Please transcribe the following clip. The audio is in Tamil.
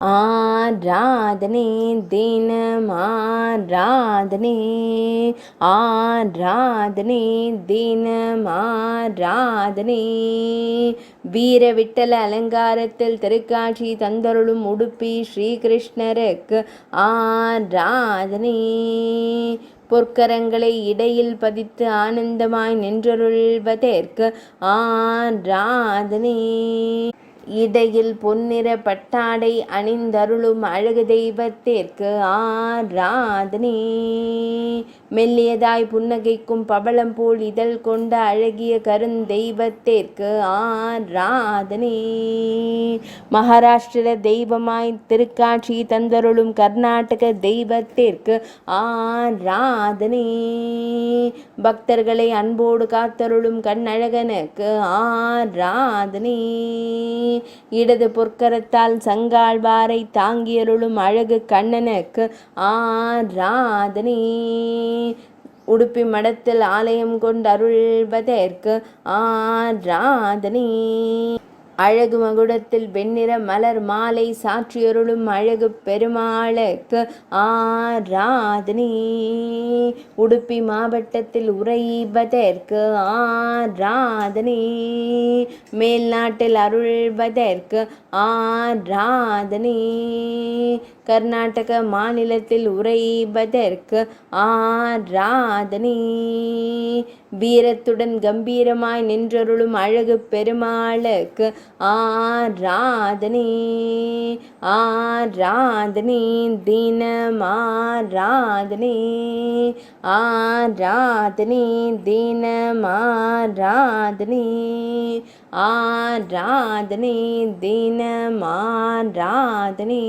ஆராதனை தினம் ஆராதனை, ஆராதனை தினம் ஆராதனை. வீர விட்டல அலங்காரத்தில் திருக்காட்சி தந்தருளும் உடுப்பி ஸ்ரீகிருஷ்ணருக்கு ஆராதனை. பொற்கரங்களை இடையில் பதித்து ஆனந்தமாய் நின்றருள்வதற்கு ஆராதனை. இடையில் பொன்னிற பட்டாடை அணிந்தருளும் அழகு தெய்வத்திற்கு ஆராதனை. மெல்லியதாய் புன்னகைக்கும் பவளம் போல் இதழ் கொண்ட அழகிய கருந்தெய்வத்திற்கு ஆராதனை. மகாராஷ்டிர தெய்வமாய் திருக்காட்சி தந்தருளும் கர்நாடக தெய்வத்திற்கு ஆராதனை. பக்தர்களை அன்போடு காத்தருளும் கண்ணழகனுக்கு ஆராதனை. இடது பொற்கரத்தால் சங்காழ்வாரை தாங்கியருளும் அழகு கண்ணனுக்கு ஆராதனை. உடுப்பி மடத்தில் ஆலயம் கொண்டு அருள்வதற்கு ஆராதனை. அழகு மகுடத்தில் வெண்ணிற மலர் மாலை சாற்றியருளும் அழகு பெருமாளுக்கு ஆராதனை. உடுப்பி மாவட்டத்தில் உறைவதற்கு ஆராதனை. மேல்நாட்டில் அருள்வதற்கு ஆராதனை. கர்நாடக மாநிலத்தில் உறைவதற்கு ஆராதனை. வீரத்துடன் கம்பீரமாய் நின்றருளும் அழகு பெருமாளுக்கு ஆராதனை. ஆராதனை தினம் ஆராதனை, ஆராதனை தினம் ஆராதனை, ஆராதனை தினம் ஆராதனை.